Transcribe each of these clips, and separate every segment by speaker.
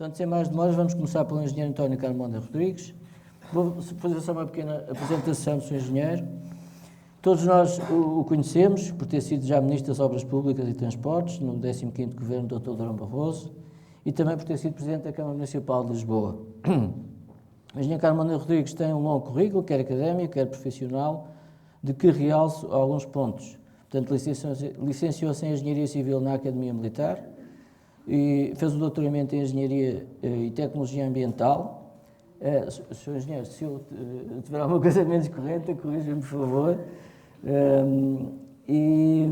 Speaker 1: Portanto, sem mais demoras, vamos começar pelo engenheiro António Carmona Rodrigues. Vou fazer só uma pequena apresentação do Sr. Engenheiro. Todos nós o conhecemos por ter sido já Ministro das Obras Públicas e Transportes no 15º Governo do Dr. Durão Barroso e também por ter sido Presidente da Câmara Municipal de Lisboa. O engenheiro Carmona Rodrigues tem um longo currículo, quer académico, quer profissional, de que realço alguns pontos. Portanto, licenciou-se em Engenharia Civil na Academia Militar e fez o doutoramento em Engenharia e Tecnologia Ambiental. Sr. Engenheiro, se eu tiver alguma coisa menos correta, corrija-me, por favor. E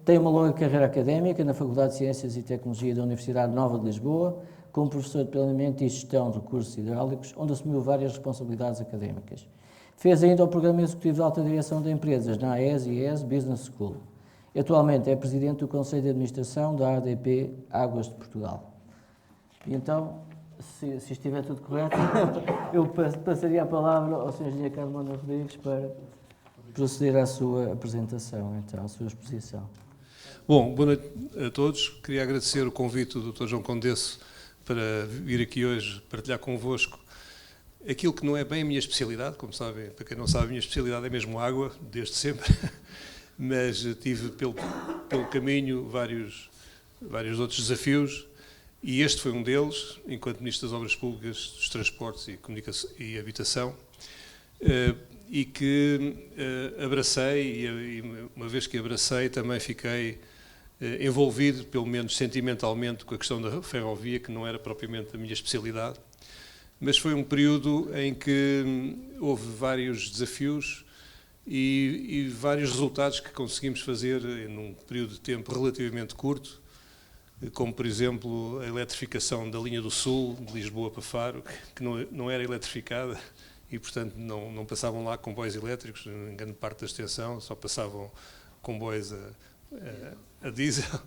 Speaker 1: tem uma longa carreira académica na Faculdade de Ciências e Tecnologia da Universidade Nova de Lisboa, como professor de Planeamento e Gestão de Recursos Hidráulicos, onde assumiu várias responsabilidades académicas. Fez ainda o Programa Executivo de Alta Direção de Empresas na AES e ES Business School. Atualmente é Presidente do Conselho de Administração da ADP Águas de Portugal. E então, se estiver tudo correto, eu passaria a palavra ao Sr. Engenheiro Carmona Rodrigues para proceder à sua apresentação, então, à sua exposição.
Speaker 2: Bom, boa noite a todos. Queria agradecer o convite do Dr. João Condesso para vir aqui hoje partilhar convosco aquilo que não é bem a minha especialidade. Como sabem, para quem não sabe, a minha especialidade é mesmo água, desde sempre, mas tive pelo caminho vários outros desafios. E este foi um deles, enquanto Ministro das Obras Públicas, dos Transportes e Habitação, e que abracei, e uma vez que abracei também fiquei envolvido, pelo menos sentimentalmente, com a questão da ferrovia, que não era propriamente a minha especialidade, mas foi um período em que houve vários desafios e vários resultados que conseguimos fazer num período de tempo relativamente curto, como, por exemplo, a eletrificação da linha do Sul, de Lisboa para Faro, que não era eletrificada e, portanto, não passavam lá comboios elétricos, em grande parte da extensão, só passavam comboios a diesel.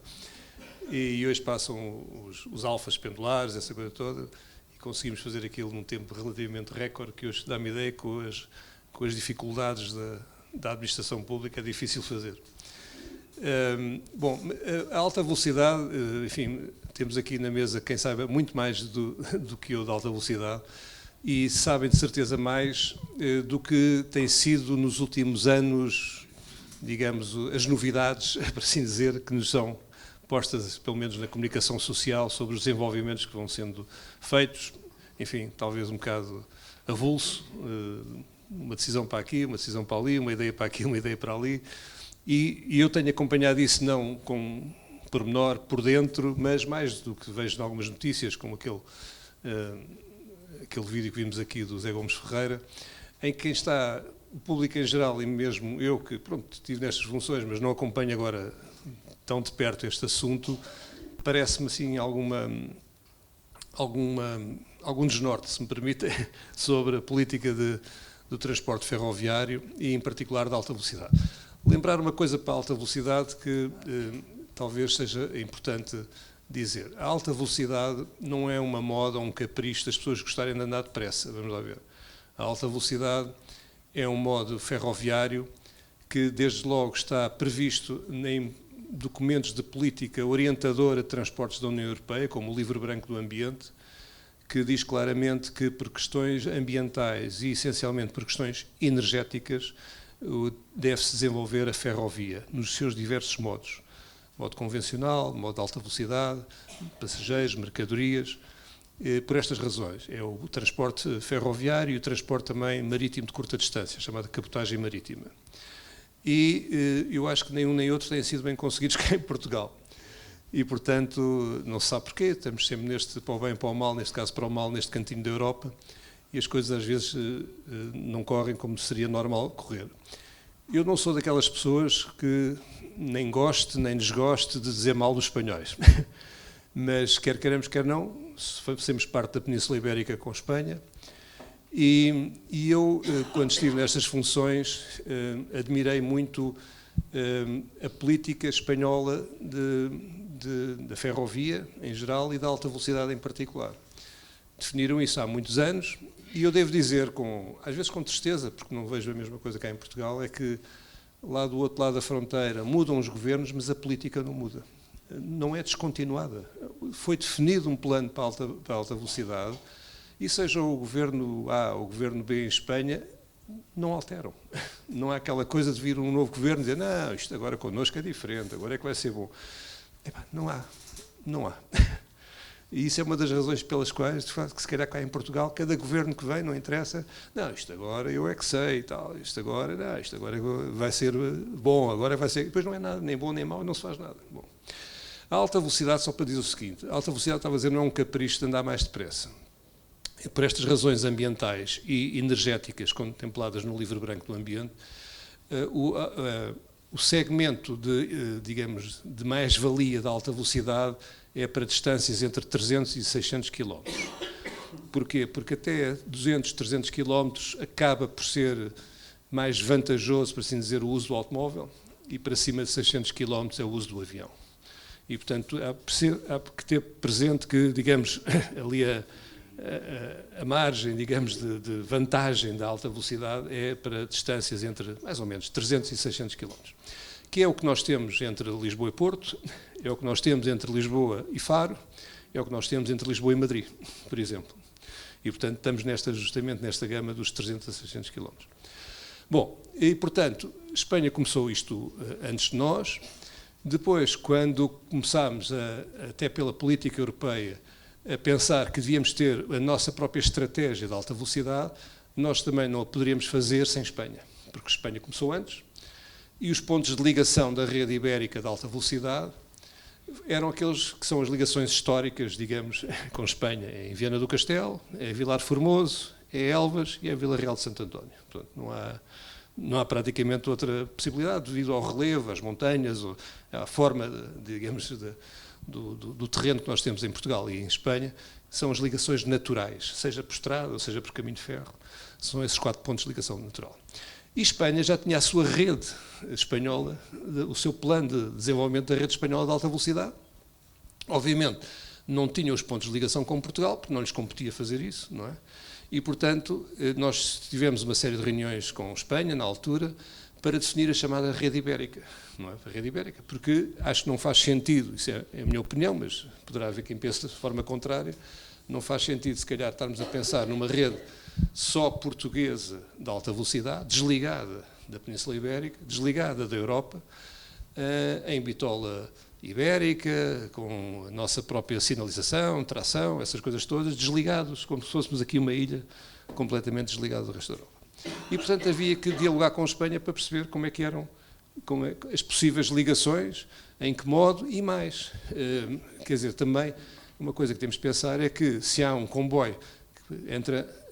Speaker 2: E hoje passam os alfas pendulares, essa coisa toda, e conseguimos fazer aquilo num tempo relativamente recorde, que hoje dá-me ideia que com as dificuldades da administração pública é difícil fazer. Bom, a alta velocidade, enfim, temos aqui na mesa quem saiba muito mais do que eu de alta velocidade e sabem de certeza mais do que tem sido nos últimos anos, digamos, as novidades, para assim dizer, que nos são postas, pelo menos na comunicação social, sobre os desenvolvimentos que vão sendo feitos, enfim, talvez um bocado avulso, uma decisão para aqui, uma decisão para ali, uma ideia para aqui, uma ideia para ali. E eu tenho acompanhado isso não com pormenor por dentro, mas mais do que vejo em algumas notícias, como aquele vídeo que vimos aqui do Zé Gomes Ferreira, em que está o público em geral, e mesmo eu, que pronto, estive nestas funções, mas não acompanho agora tão de perto este assunto, parece-me assim algum desnorte, se me permitem, sobre a política do transporte ferroviário e, em particular, da alta velocidade. Lembrar uma coisa para a alta velocidade que talvez seja importante dizer. A alta velocidade não é uma moda ou um capricho das pessoas gostarem de andar depressa, vamos lá ver. A alta velocidade é um modo ferroviário que desde logo está previsto em documentos de política orientadora de transportes da União Europeia, como o Livro Branco do Ambiente, que diz claramente que por questões ambientais e essencialmente por questões energéticas deve-se desenvolver a ferrovia nos seus diversos modos. Modo convencional, modo de alta velocidade, passageiros, mercadorias, por estas razões. É o transporte ferroviário e o transporte também marítimo de curta distância, chamada cabotagem marítima. E eu acho que nem um nem outro têm sido bem conseguidos cá em Portugal. E, portanto, não se sabe porquê, estamos sempre para o bem e para o mal, neste caso para o mal, neste cantinho da Europa, e as coisas às vezes não correm como seria normal correr. Eu não sou daquelas pessoas que nem goste, nem desgoste de dizer mal dos espanhóis. Mas quer queremos, quer não, fazemos parte da Península Ibérica com Espanha. E eu, quando estive nestas funções, admirei muito a política espanhola da ferrovia em geral e da alta velocidade em particular. Definiram isso há muitos anos. E eu devo dizer, às vezes com tristeza, porque não vejo a mesma coisa cá em Portugal, é que lá do outro lado da fronteira mudam os governos, mas a política não muda. não é descontinuada. Foi definido um plano para a alta velocidade e seja o governo A ou o governo B em Espanha, não alteram. Não há aquela coisa de vir um novo governo e dizer não, isto agora connosco é diferente, agora é que vai ser bom. Epá, não há. E isso é uma das razões pelas quais, de facto, que se calhar cá em Portugal, cada governo que vem, não interessa, não, isto agora eu é que sei e tal, isto agora vai ser bom, agora vai ser... Depois não é nada, nem bom nem mau, não se faz nada. Bom, a alta velocidade, só para dizer o seguinte, a alta velocidade, estava a dizer, não é um capricho de andar mais depressa. Por estas razões ambientais e energéticas contempladas no Livro Branco do Ambiente, o segmento digamos, de mais-valia da alta velocidade é para distâncias entre 300 e 600 km. Porquê? Porque até 200, 300 km acaba por ser mais vantajoso, por assim dizer, o uso do automóvel e para cima de 600 km é o uso do avião. E, portanto, há que ter presente que, digamos, ali a margem, digamos, de vantagem da alta velocidade é para distâncias entre, mais ou menos, 300 e 600 km. Que é o que nós temos entre Lisboa e Porto, é o que nós temos entre Lisboa e Faro, é o que nós temos entre Lisboa e Madrid, por exemplo. E, portanto, estamos justamente nesta gama dos 300 a 600 km. Bom, e, portanto, Espanha começou isto antes de nós. Depois, quando começámos, até pela política europeia, a pensar que devíamos ter a nossa própria estratégia de alta velocidade, nós também não a poderíamos fazer sem Espanha, porque Espanha começou antes, e os pontos de ligação da rede ibérica de alta velocidade eram aqueles que são as ligações históricas, digamos, com Espanha. É em Viana do Castelo, é Vilar Formoso, é Elvas e é Vila Real de Santo António. Portanto, não há praticamente outra possibilidade, devido ao relevo, às montanhas, à forma, digamos, do terreno que nós temos em Portugal e em Espanha, são as ligações naturais, seja por estrada ou seja por caminho de ferro. São esses 4 pontos de ligação natural. E Espanha já tinha a sua rede espanhola, o seu plano de desenvolvimento da rede espanhola de alta velocidade. Obviamente, não tinha os pontos de ligação com Portugal, porque não lhes competia fazer isso, não é? E, portanto, nós tivemos uma série de reuniões com Espanha, na altura, para definir a chamada rede ibérica, não é? A rede ibérica, porque acho que não faz sentido, isso é a minha opinião, mas poderá haver quem pense de forma contrária, não faz sentido, se calhar, estarmos a pensar numa rede só portuguesa de alta velocidade, desligada da Península Ibérica, desligada da Europa, em bitola ibérica, com a nossa própria sinalização, tração, essas coisas todas, desligados, como se fôssemos aqui uma ilha completamente desligada do resto da Europa. E, portanto, havia que dialogar com a Espanha para perceber como é que eram as possíveis ligações, em que modo e mais. Quer dizer, também, uma coisa que temos de pensar é que se há um comboio que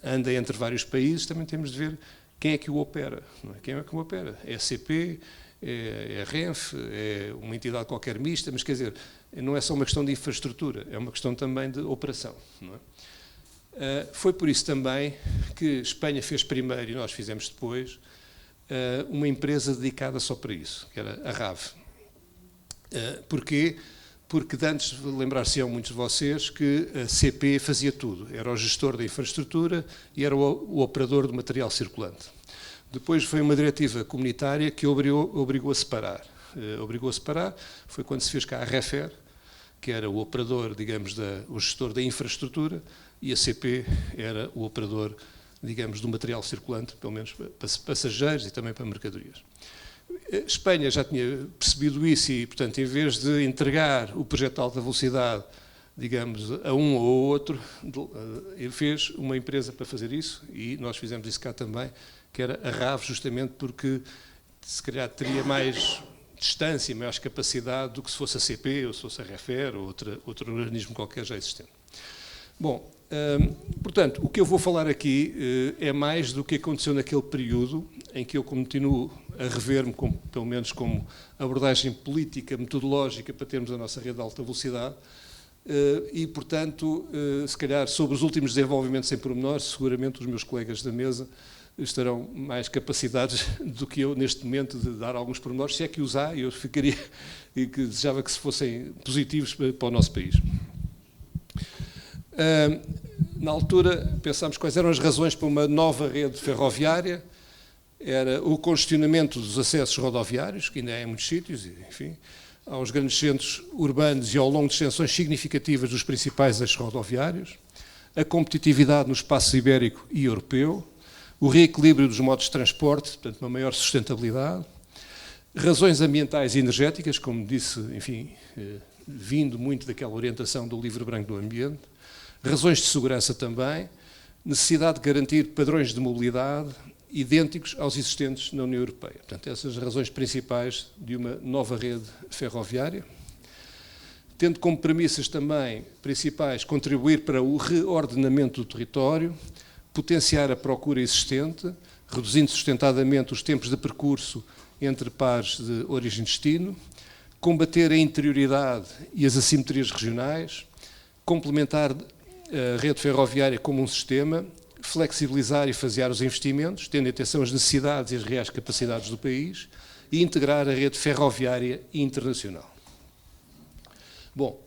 Speaker 2: anda entre vários países, também temos de ver quem é que o opera. Não é? Quem é que o opera? É a CP, é a Renfe, é uma entidade qualquer mista, mas quer dizer, não é só uma questão de infraestrutura, é uma questão também de operação. Não é? Foi por isso também que Espanha fez primeiro e nós fizemos depois uma empresa dedicada só para isso, que era a RAV. Porquê? Porque antes, lembrar-se-ão muitos de vocês, que a CP fazia tudo, era o gestor da infraestrutura e era o operador do material circulante. Depois foi uma diretiva comunitária que obrigou a separar. Obrigou a separar, foi quando se fez cá a REFER, que era o operador, digamos, o gestor da infraestrutura, e a CP era o operador, digamos, do material circulante, pelo menos para passageiros e também para mercadorias. A Espanha já tinha percebido isso e, portanto, em vez de entregar o projeto de alta velocidade, digamos, a um ou outro, fez uma empresa para fazer isso e nós fizemos isso cá também, que era a RAV, justamente porque se calhar teria mais distância, mais capacidade do que se fosse a CP ou se fosse a REFER ou outro organismo qualquer já existente. Bom, portanto, o que eu vou falar aqui é mais do que aconteceu naquele período em que eu continuo a rever-me, pelo menos como abordagem política, metodológica, para termos a nossa rede de alta velocidade e, portanto, se calhar sobre os últimos desenvolvimentos em pormenor, seguramente os meus colegas da mesa estarão mais capacitados do que eu neste momento de dar alguns pormenores, se é que os há, eu ficaria e que desejava que se fossem positivos para o nosso país. Na altura pensámos quais eram as razões para uma nova rede ferroviária, era o congestionamento dos acessos rodoviários, que ainda é em muitos sítios, enfim, aos grandes centros urbanos e ao longo de extensões significativas dos principais eixos rodoviários, a competitividade no espaço ibérico e europeu, o reequilíbrio dos modos de transporte, portanto, uma maior sustentabilidade, razões ambientais e energéticas, como disse, enfim, vindo muito daquela orientação do Livro Branco do Ambiente, razões de segurança também, necessidade de garantir padrões de mobilidade idênticos aos existentes na União Europeia. Portanto, essas razões principais de uma nova rede ferroviária, tendo como premissas também principais contribuir para o reordenamento do território, potenciar a procura existente, reduzindo sustentadamente os tempos de percurso entre pares de origem e destino, combater a interioridade e as assimetrias regionais, complementar a rede ferroviária como um sistema, flexibilizar e fasear os investimentos, tendo em atenção as necessidades e as reais capacidades do país, e integrar a rede ferroviária internacional. Bom,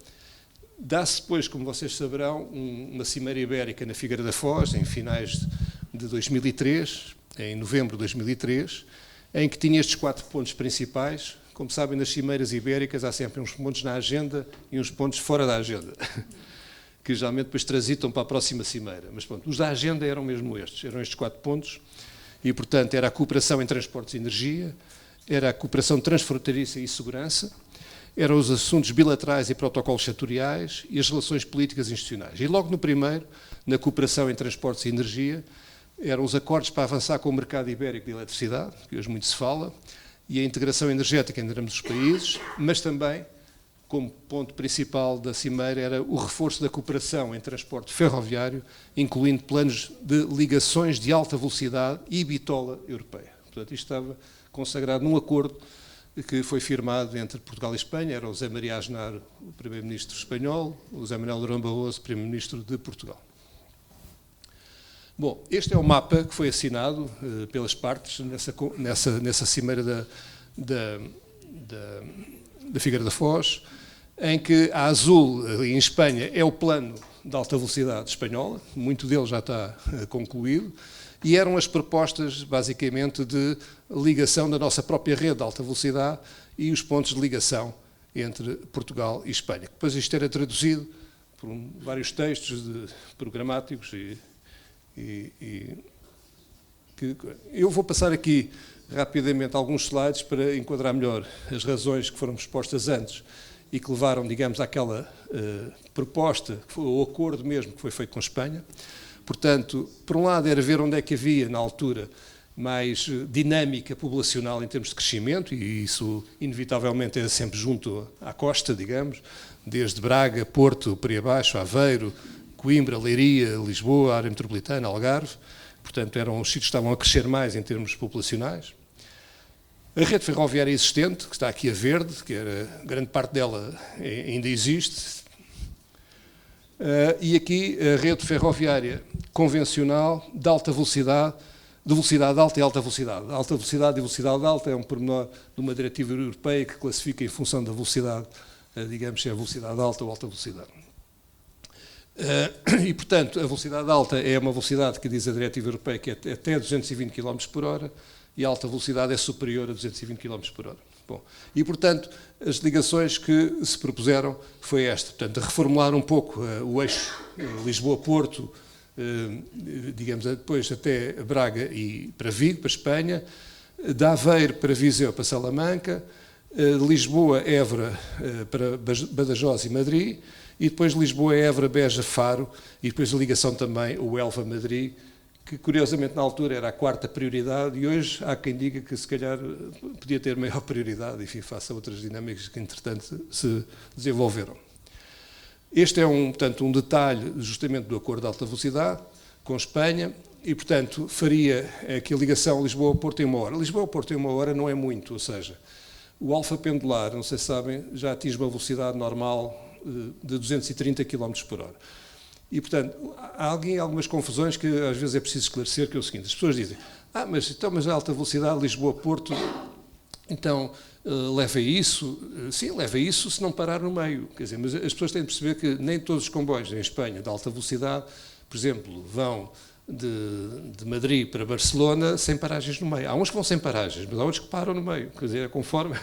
Speaker 2: dá-se depois, como vocês saberão, uma cimeira ibérica na Figueira da Foz, em finais de 2003, em novembro de 2003, em que tinha estes 4 pontos principais. Como sabem, nas cimeiras ibéricas há sempre uns pontos na agenda e uns pontos fora da agenda, que geralmente depois transitam para a próxima cimeira. Mas pronto, os da agenda eram mesmo estes, eram estes 4 pontos, e portanto era a cooperação em transportes e energia, era a cooperação transfronteiriça e segurança, eram os assuntos bilaterais e protocolos setoriais e as relações políticas institucionais. E logo no primeiro, na cooperação em transportes e energia, eram os acordos para avançar com o mercado ibérico de eletricidade, que hoje muito se fala, e a integração energética entre ambos os países, mas também, como ponto principal da cimeira, era o reforço da cooperação em transporte ferroviário, incluindo planos de ligações de alta velocidade e bitola europeia. Portanto, isto estava consagrado num acordo que foi firmado entre Portugal e Espanha. Era o José Maria Aznar, o primeiro-ministro espanhol, o José Manuel Durão Barroso, primeiro-ministro de Portugal. Bom, este é o mapa que foi assinado pelas partes nessa cimeira da Figueira da Foz, em que a azul, ali em Espanha, é o plano de alta velocidade espanhola, muito dele já está concluído, e eram as propostas, basicamente, de ligação da nossa própria rede de alta velocidade e os pontos de ligação entre Portugal e Espanha. Depois isto era traduzido por vários textos programáticos eu vou passar aqui rapidamente alguns slides para enquadrar melhor as razões que foram expostas antes e que levaram, digamos, àquela proposta, que foi o acordo mesmo que foi feito com a Espanha. Portanto, por um lado era ver onde é que havia, na altura, mais dinâmica populacional em termos de crescimento, e isso, inevitavelmente, era sempre junto à costa, digamos, desde Braga, Porto, por aí abaixo, Aveiro, Coimbra, Leiria, Lisboa, área metropolitana, Algarve. Portanto, eram os sítios que estavam a crescer mais em termos populacionais. A rede ferroviária existente, que está aqui a verde, que era, grande parte dela ainda existe, e aqui a rede ferroviária convencional de alta velocidade, de velocidade alta e alta velocidade. Alta velocidade e velocidade alta é um pormenor de uma diretiva europeia que classifica em função da velocidade, digamos, se é velocidade alta ou alta velocidade. E, portanto, a velocidade alta é uma velocidade que diz a diretiva europeia que é até 220 km por hora e a alta velocidade é superior a 220 km por hora. Bom, e, portanto, as ligações que se propuseram foi esta. Portanto, reformular um pouco o eixo Lisboa-Porto, digamos, depois até Braga e para Vigo, para Espanha, de Aveiro para Viseu, para Salamanca, de Lisboa, Évora, para Badajoz e Madrid, e depois Lisboa, Évora, Beja, Faro, e depois a ligação também, o Elva-Madrid, que curiosamente na altura era a 4ª prioridade, e hoje há quem diga que se calhar podia ter maior prioridade, enfim, face a outras dinâmicas que entretanto se desenvolveram. Este é portanto, um detalhe justamente do acordo de alta velocidade com Espanha, e portanto faria aqui a ligação Lisboa-Porto em 1 hora. Lisboa-Porto em 1 hora não é muito, ou seja, o alfa pendular, não sei se sabem, já atinge uma velocidade normal de 230 km por hora. E, portanto, há algumas confusões que às vezes é preciso esclarecer, que é o seguinte: as pessoas dizem, mas a alta velocidade Lisboa-Porto, então leva a isso? Sim, leva a isso se não parar no meio. Quer dizer, mas as pessoas têm de perceber que nem todos os comboios em Espanha de alta velocidade, por exemplo, vão de Madrid para Barcelona sem paragens no meio. Há uns que vão sem paragens, mas há outros que param no meio. Quer dizer, é conforme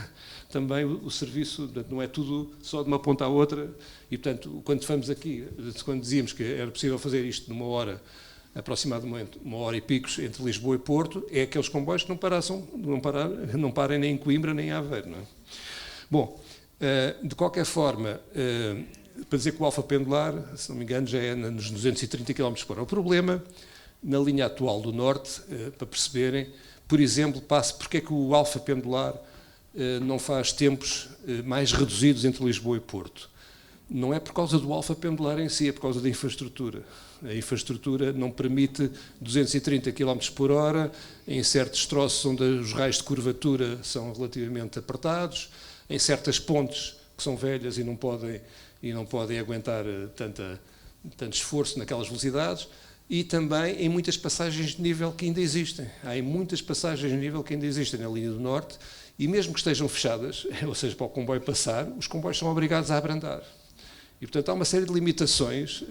Speaker 2: também o serviço, portanto, não é tudo só de uma ponta à outra. E, portanto, quando fomos aqui, quando dizíamos que era possível fazer isto numa hora, aproximadamente 1 hora e picos entre Lisboa e Porto, é aqueles comboios que não parem nem em Coimbra nem em Aveiro. Não é? Bom, de qualquer forma, para dizer que o alfa pendular, se não me engano, já é nos 230 km por hora. O problema, na linha atual do norte, para perceberem, por exemplo, porque é que o alfa pendular não faz tempos mais reduzidos entre Lisboa e Porto. Não é por causa do alfa pendular em si, é por causa da infraestrutura. A infraestrutura não permite 230 km por hora em certos troços onde os raios de curvatura são relativamente apertados, em certas pontes que são velhas e não podem aguentar tanto esforço naquelas velocidades, e também em muitas passagens de nível que ainda existem. Há muitas passagens de nível que ainda existem na linha do norte, e mesmo que estejam fechadas, ou seja, para o comboio passar, os comboios são obrigados a abrandar. E, portanto, há uma série de limitações,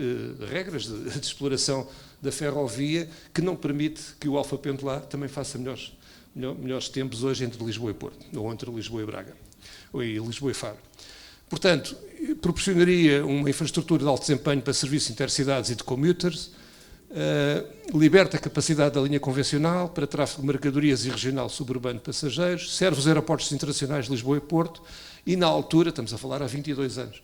Speaker 2: regras de exploração da ferrovia, que não permite que o alfa pendular também faça melhores tempos hoje entre Lisboa e Porto, ou entre Lisboa e Braga, ou Lisboa e Faro. Portanto, proporcionaria uma infraestrutura de alto desempenho para serviços intercidades e de commuters, liberta a capacidade da linha convencional para tráfego de mercadorias e regional suburbano de passageiros, serve os aeroportos internacionais de Lisboa e Porto, e na altura, estamos a falar há 22 anos,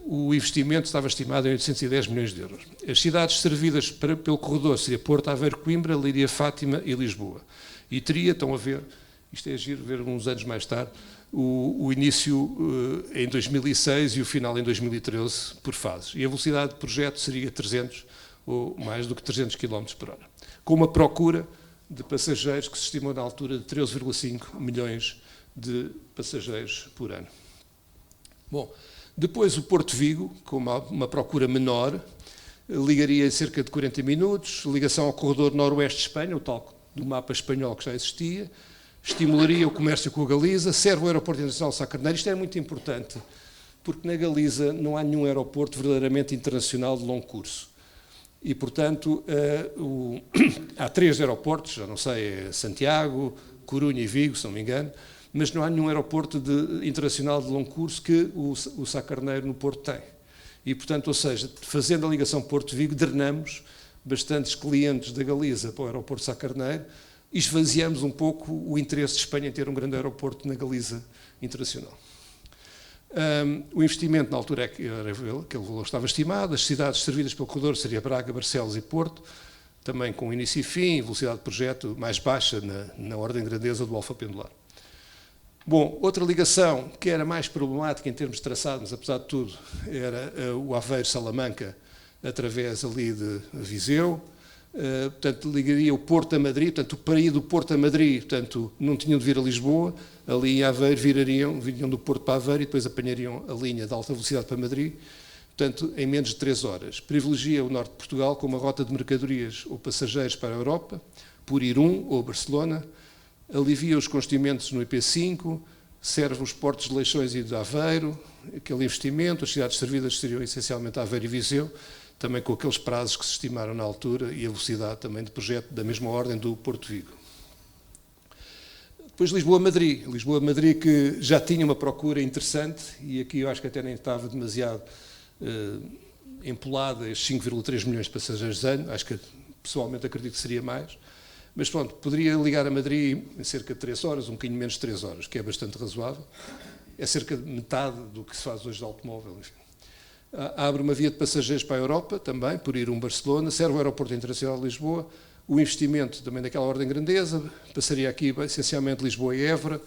Speaker 2: o investimento estava estimado em 810 milhões de euros. As cidades servidas pelo corredor seria Porto, Aveiro, Coimbra, Leiria, Fátima e Lisboa. E teria, estão a ver, isto é giro ver uns anos mais tarde, o início em 2006 e o final em 2013 por fases. E a velocidade de projeto seria 300 ou mais do que 300 km por hora. Com uma procura de passageiros que se estimou na altura de 13,5 milhões de passageiros por ano. Bom, depois o Porto Vigo, com uma procura menor, ligaria em cerca de 40 minutos, ligação ao corredor noroeste de Espanha, o tal do mapa espanhol que já existia, estimularia o comércio com a Galiza, serve o aeroporto internacional de Sá Carneiro. Isto é muito importante, porque na Galiza não há nenhum aeroporto verdadeiramente internacional de longo curso. E, portanto, há 3 aeroportos, já não sei, é Santiago, Corunha e Vigo, se não me engano, mas não há nenhum aeroporto internacional de longo curso que o Sá Carneiro no Porto tem. E, portanto, ou seja, fazendo a ligação Porto-Vigo, drenamos bastantes clientes da Galiza para o aeroporto de Sá Carneiro e esvaziamos um pouco o interesse de Espanha em ter um grande aeroporto na Galiza internacional. O investimento na altura era aquele valor estava estimado, as cidades servidas pelo corredor seriam Braga, Barcelos e Porto, também com início e fim, velocidade de projeto mais baixa na ordem de grandeza do alfa pendular. Bom, outra ligação que era mais problemática em termos de traçado, mas apesar de tudo, era o Aveiro-Salamanca, através ali de Viseu. Portanto, ligaria o Porto a Madrid, portanto, para ir do Porto a Madrid, portanto, não tinham de vir a Lisboa, ali em Aveiro viriam do Porto para Aveiro e depois apanhariam a linha de alta velocidade para Madrid, portanto, em menos de 3 horas. Privilegia o norte de Portugal com uma rota de mercadorias ou passageiros para a Europa, por Irún ou Barcelona, alivia os constimentos no IP5, serve os portos de Leixões e de Aveiro, aquele investimento, as cidades servidas seriam essencialmente Aveiro e Viseu, também com aqueles prazos que se estimaram na altura e a velocidade também de projeto da mesma ordem do Porto Vigo. Depois Lisboa-Madrid. Lisboa-Madrid que já tinha uma procura interessante e aqui eu acho que até nem estava demasiado empolada estes 5,3 milhões de passageiros ano, acho que pessoalmente acredito que seria mais, mas pronto, poderia ligar a Madrid em cerca de 3 horas, um bocadinho menos de 3 horas, que é bastante razoável, é cerca de metade do que se faz hoje de automóvel, enfim. Abre uma via de passageiros para a Europa, também, por ir Barcelona, serve o aeroporto internacional de Lisboa, o investimento também daquela ordem de grandeza, passaria aqui essencialmente Lisboa e Évora,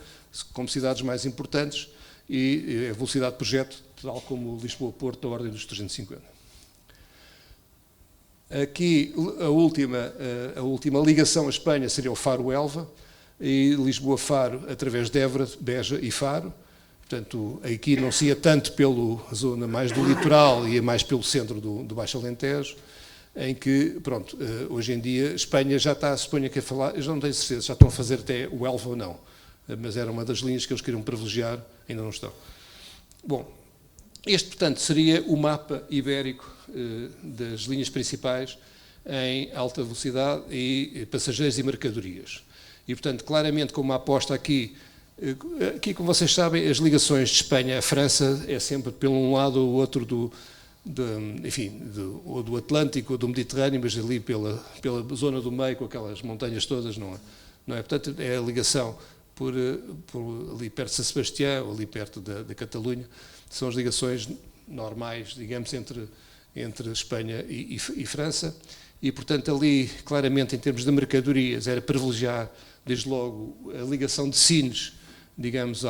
Speaker 2: como cidades mais importantes, e a velocidade de projeto, tal como Lisboa-Porto, da ordem dos 350. Aqui a última ligação à Espanha seria o Faro-Elva, e Lisboa-Faro através de Évora, Beja e Faro. Portanto, aqui não se ia tanto pela zona mais do litoral, ia mais pelo centro do Baixo Alentejo, em que, pronto, hoje em dia, Espanha já está, suponho que a falar, eu já não tenho certeza, já estão a fazer até o Elva ou não, mas era uma das linhas que eles queriam privilegiar, ainda não estão. Bom, este, portanto, seria o mapa ibérico das linhas principais em alta velocidade e passageiros e mercadorias. E, portanto, claramente, com uma aposta aqui, como vocês sabem, as ligações de Espanha à França é sempre pelo um lado ou outro ou do Atlântico ou do Mediterrâneo, mas ali pela zona do meio, com aquelas montanhas todas, não é? Portanto, é a ligação por ali perto de São Sebastião, ali perto da Catalunha, são as ligações normais, digamos, entre Espanha e França, e, portanto, ali, claramente, em termos de mercadorias, era privilegiar, desde logo, a ligação de Sines, digamos,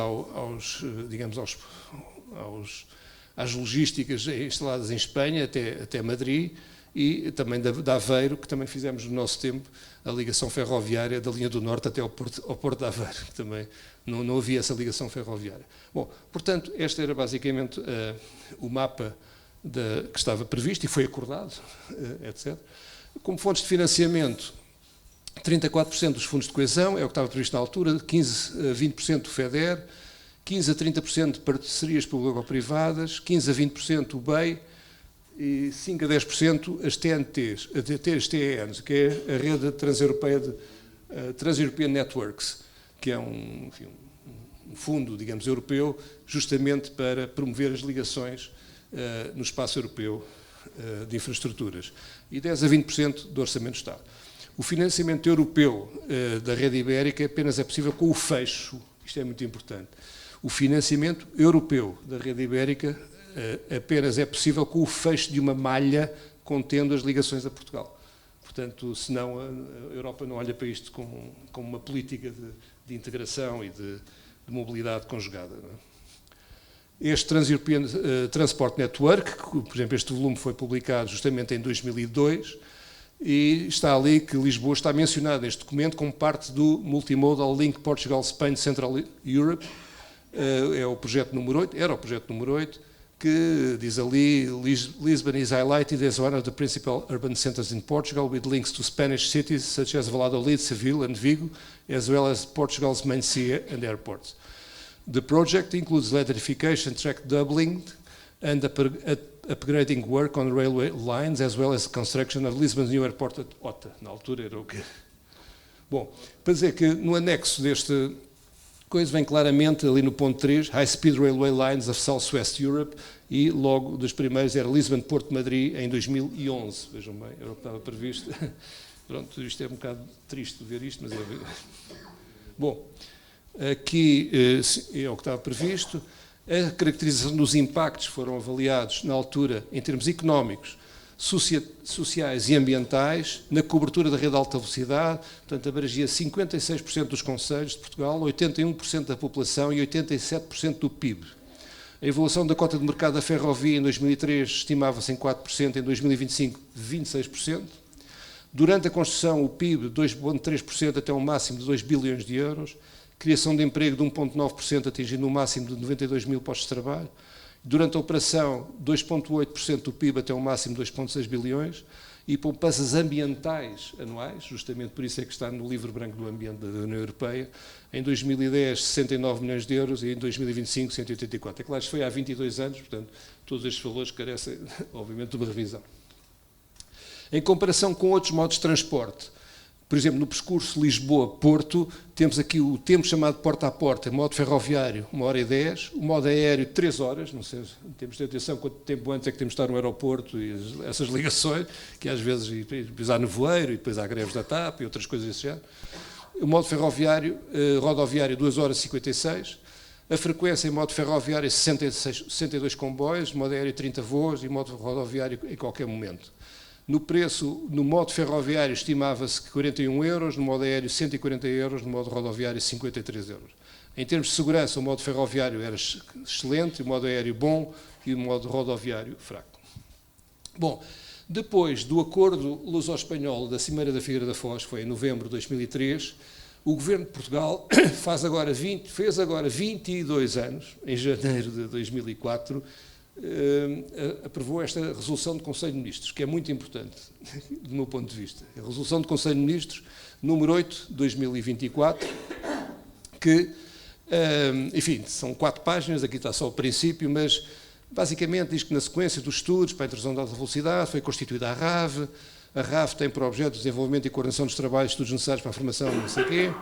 Speaker 2: às logísticas instaladas em Espanha até Madrid, e também de Aveiro, que também fizemos no nosso tempo a ligação ferroviária da linha do Norte até ao Porto de Aveiro, que também não havia essa ligação ferroviária. Bom, portanto, este era basicamente o mapa que estava previsto e foi acordado, etc. Como fontes de financiamento, 34% dos fundos de coesão, é o que estava previsto na altura, 15% a 20% do FEDER, 15% a 30% de parcerias público-privadas, 15% a 20% o BEI e 5% a 10% as TNTs, as TENs, que é a rede transeuropeia de Trans-European Networks, que é um fundo, digamos, europeu, justamente para promover as ligações no espaço europeu de infraestruturas. E 10% a 20% do Orçamento do Estado. O financiamento europeu da rede ibérica apenas é possível com o fecho, isto é muito importante. O financiamento europeu da rede ibérica apenas é possível com o fecho de uma malha contendo as ligações a Portugal. Portanto, senão a Europa não olha para isto como uma política de integração e de mobilidade conjugada. Não é? Este Trans-European Transport Network, por exemplo, este volume foi publicado justamente em 2002, e está ali que Lisboa está mencionada neste documento como parte do Multimodal Link Portugal-Spain Central Europe. É o projeto número 8, era o projeto número 8, que diz ali, Lisbon is highlighted as one of the principal urban centers in Portugal with links to Spanish cities such as Valladolid, Seville and Vigo, as well as Portugal's main sea and airports. The project includes electrification, track doubling and upgrading work on railway lines, as well as construction of Lisbon's new airport at Ota. Na altura era o quê? Bom, para dizer que no anexo deste coisa vem claramente ali no ponto 3, High Speed Railway Lines of South-West Europe, e logo dos primeiros era Lisbon-Porto Madrid em 2011. Vejam bem, era o que estava previsto. Pronto, isto é um bocado triste ver isto, mas é... Bom, aqui é o que estava previsto. A caracterização dos impactos foram avaliados na altura em termos económicos, sociais e ambientais, na cobertura da rede de alta velocidade, portanto abrangia 56% dos concelhos de Portugal, 81% da população e 87% do PIB. A evolução da cota de mercado da ferrovia em 2003 estimava-se em 4%, em 2025 26%. Durante a construção o PIB 2,3% até um máximo de 2 bilhões de euros, criação de emprego de 1,9%, atingindo um máximo de 92 mil postos de trabalho. Durante a operação, 2,8% do PIB até um máximo de 2,6 bilhões, e poupanças ambientais anuais, justamente por isso é que está no livro branco do ambiente da União Europeia, em 2010, 69 milhões de euros, e em 2025, 184. É claro, isto foi há 22 anos, portanto, todos estes valores carecem, obviamente, de uma revisão. Em comparação com outros modos de transporte, por exemplo, no percurso Lisboa-Porto, temos aqui o tempo chamado porta a porta, modo ferroviário, 1h10, o modo aéreo, 3 horas, não sei, temos de ter atenção quanto tempo antes é que temos de estar no aeroporto e essas ligações, que às vezes depois há nevoeiro e depois há greves da TAP e outras coisas desse género. O modo ferroviário, rodoviário, 2h56, a frequência em modo ferroviário, 62 comboios, modo aéreo, 30 voos e modo rodoviário em qualquer momento. No preço, no modo ferroviário estimava-se que 41 euros, no modo aéreo 140 euros, no modo rodoviário 53 euros. Em termos de segurança, o modo ferroviário era excelente, o modo aéreo bom e o modo rodoviário fraco. Bom, depois do acordo luso-espanhol da Cimeira da Figueira da Foz, foi em novembro de 2003, o Governo de Portugal fez agora 22 anos, em janeiro de 2004, aprovou esta resolução do Conselho de Ministros, que é muito importante, do meu ponto de vista. A resolução do Conselho de Ministros, número 8, de 2024, que, enfim, são 4 páginas, aqui está só o princípio, mas basicamente diz que na sequência dos estudos para a introdução da alta velocidade foi constituída a RAV,
Speaker 3: A RAF tem por objeto o desenvolvimento e coordenação dos trabalhos e estudos necessários para a formação, não sei o quê.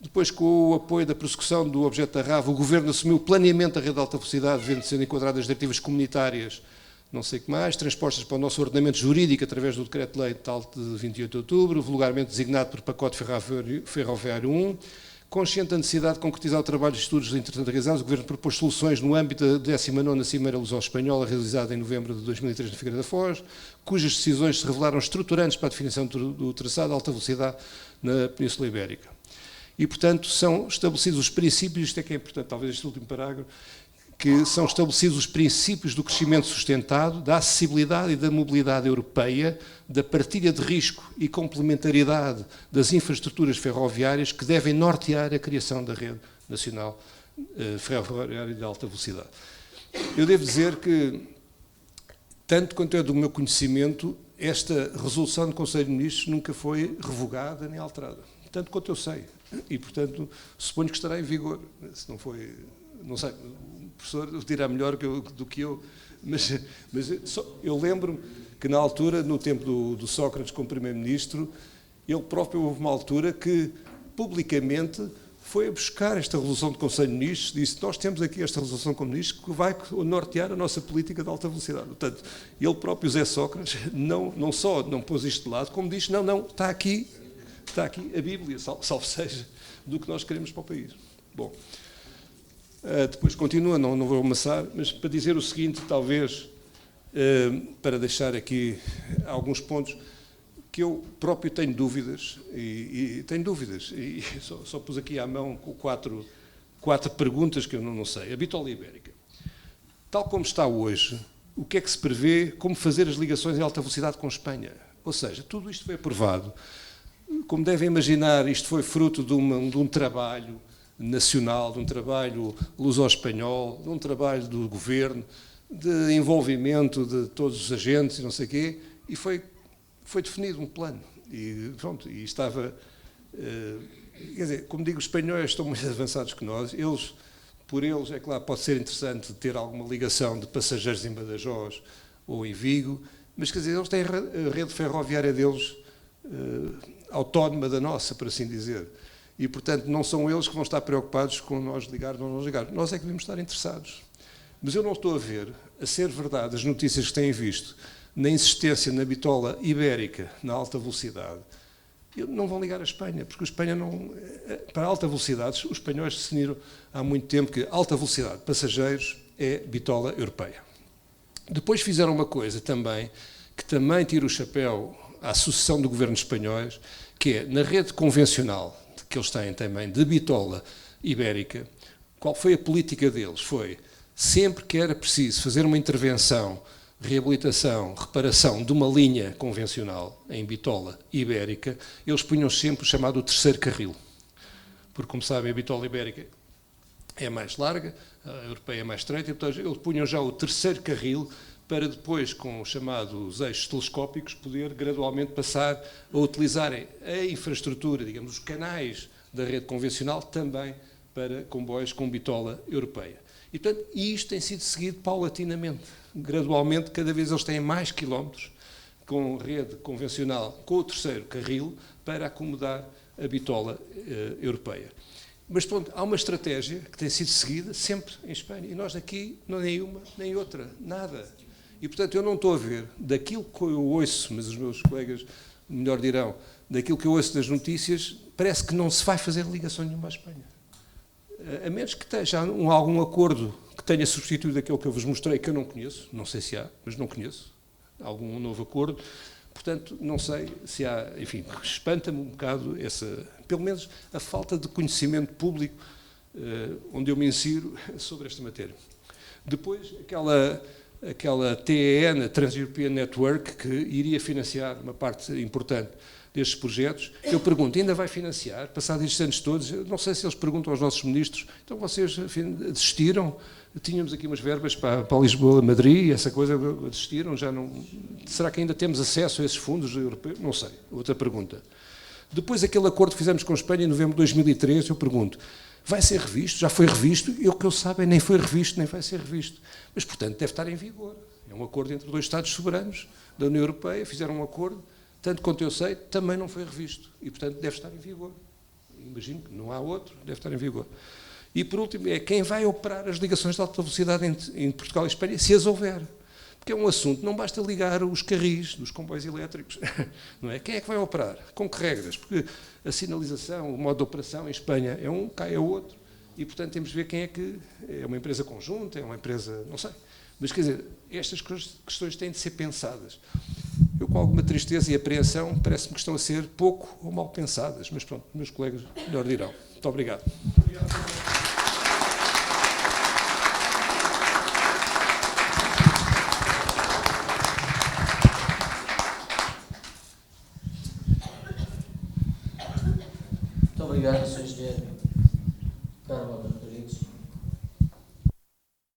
Speaker 3: Depois, com o apoio da prossecução do objeto da RAF, o Governo assumiu o planeamento da rede de alta velocidade, devendo ser enquadradas as diretivas comunitárias, não sei o que mais, transpostas para o nosso ordenamento jurídico através do Decreto-Lei tal de 28 de outubro, vulgarmente designado por Pacote Ferroviário 1. Consciente da necessidade de concretizar o trabalho de estudos entretanto realizados, o Governo propôs soluções no âmbito da 19ª Cimeira Luso-Espanhola, realizada em novembro de 2003 na Figueira da Foz, cujas decisões se revelaram estruturantes para a definição do traçado de alta velocidade na Península Ibérica. E, portanto, são estabelecidos os princípios, isto é que é importante, talvez este último parágrafo, que são estabelecidos os princípios do crescimento sustentado, da acessibilidade e da mobilidade europeia, da partilha de risco e complementariedade das infraestruturas ferroviárias que devem nortear a criação da rede nacional ferroviária de alta velocidade. Eu devo dizer que, tanto quanto é do meu conhecimento, esta resolução do Conselho de Ministros nunca foi revogada nem alterada, tanto quanto eu sei. E, portanto, suponho que estará em vigor. Se não foi, não sei, o professor dirá melhor do que eu, mas eu lembro-me que na altura, no tempo do Sócrates como Primeiro-Ministro, ele próprio houve uma altura que, publicamente, foi a buscar esta resolução do Conselho de Ministros, disse, nós temos aqui esta resolução com ministros que vai nortear a nossa política de alta velocidade. Portanto, ele próprio, Zé Sócrates, não só não pôs isto de lado, como disse, não, está aqui a Bíblia, salvo seja, do que nós queremos para o país. Bom, depois continua, não vou amassar, mas para dizer o seguinte, talvez, para deixar aqui alguns pontos, que eu próprio tenho dúvidas, e só pus aqui à mão quatro perguntas que eu não sei. A bitola ibérica, tal como está hoje, o que é que se prevê, como fazer as ligações em alta velocidade com Espanha? Ou seja, tudo isto foi aprovado. Como devem imaginar, isto foi fruto de um trabalho nacional, de um trabalho luso-espanhol, de um trabalho do governo, de envolvimento de todos os agentes e não sei o quê, e foi definido um plano. E pronto, e estava... quer dizer, como digo, os espanhóis estão mais avançados que nós, por eles, é claro, pode ser interessante ter alguma ligação de passageiros em Badajoz ou em Vigo, mas quer dizer, eles têm a rede ferroviária deles autónoma da nossa, por assim dizer. E, portanto, não são eles que vão estar preocupados com nós ligar ou não ligar. Nós é que devemos estar interessados. Mas eu não estou a ver, a ser verdade, as notícias que têm visto, na insistência na bitola ibérica, na alta velocidade, não vão ligar à Espanha, porque a Espanha não... Para alta velocidade, os espanhóis definiram há muito tempo que alta velocidade, passageiros, é bitola europeia. Depois fizeram uma coisa também, que também tira o chapéu à sucessão do governo espanhóis, que é, na rede convencional, que eles têm também, de bitola ibérica, qual foi a política deles? Foi, sempre que era preciso fazer uma intervenção, reabilitação, reparação de uma linha convencional em bitola ibérica, eles punham sempre o chamado terceiro carril. Porque, como sabem, a bitola ibérica é mais larga, a europeia é mais estreita, então eles punham já o terceiro carril para depois, com os chamados eixos telescópicos, poder gradualmente passar a utilizarem a infraestrutura, digamos, os canais da rede convencional também para comboios com bitola europeia. E, portanto, isto tem sido seguido paulatinamente. Gradualmente, cada vez eles têm mais quilómetros com rede convencional, com o terceiro carril, para acomodar a bitola europeia. Mas, pronto, há uma estratégia que tem sido seguida sempre em Espanha. E nós aqui, não nem uma, nem outra, nada. E, portanto, eu não estou a ver, daquilo que eu ouço, mas os meus colegas melhor dirão, daquilo que eu ouço das notícias, parece que não se vai fazer ligação nenhuma à Espanha. A menos que esteja algum acordo que tenha substituído aquele que eu vos mostrei, que eu não conheço, não sei se há, mas não conheço, algum novo acordo. Portanto, não sei se há, enfim, espanta-me um bocado pelo menos a falta de conhecimento público onde eu me insiro sobre esta matéria. Depois, aquela TEN, a Trans-European Network, que iria financiar uma parte importante destes projetos, eu pergunto, ainda vai financiar, passados estes anos todos? Não sei se eles perguntam aos nossos ministros, então vocês desistiram? Tínhamos aqui umas verbas para Lisboa, Madrid, essa coisa, desistiram? Já não... Será que ainda temos acesso a esses fundos europeus? Não sei. Outra pergunta. Depois, aquele acordo que fizemos com a Espanha em novembro de 2013, eu pergunto, vai ser revisto? Já foi revisto? E o que eu saiba nem foi revisto, nem vai ser revisto. Mas, portanto, deve estar em vigor. É um acordo entre dois Estados soberanos da União Europeia, fizeram um acordo, tanto quanto eu sei, também não foi revisto e, portanto, deve estar em vigor. Imagino que não há outro, deve estar em vigor. E, por último, é quem vai operar as ligações de alta velocidade em Portugal e Espanha, se as houver. Porque é um assunto, não basta ligar os carris dos comboios elétricos, não é? Quem é que vai operar? Com que regras? Porque a sinalização, o modo de operação em Espanha é um, cá é outro, e, portanto, temos de ver quem é que... É uma empresa conjunta, é uma empresa... não sei. Mas, quer dizer, estas questões têm de ser pensadas. Eu, com alguma tristeza e apreensão, parece-me que estão a ser pouco ou mal pensadas, mas pronto, meus colegas melhor dirão. Muito obrigado.
Speaker 1: Muito obrigado, Sr. Engenheiro.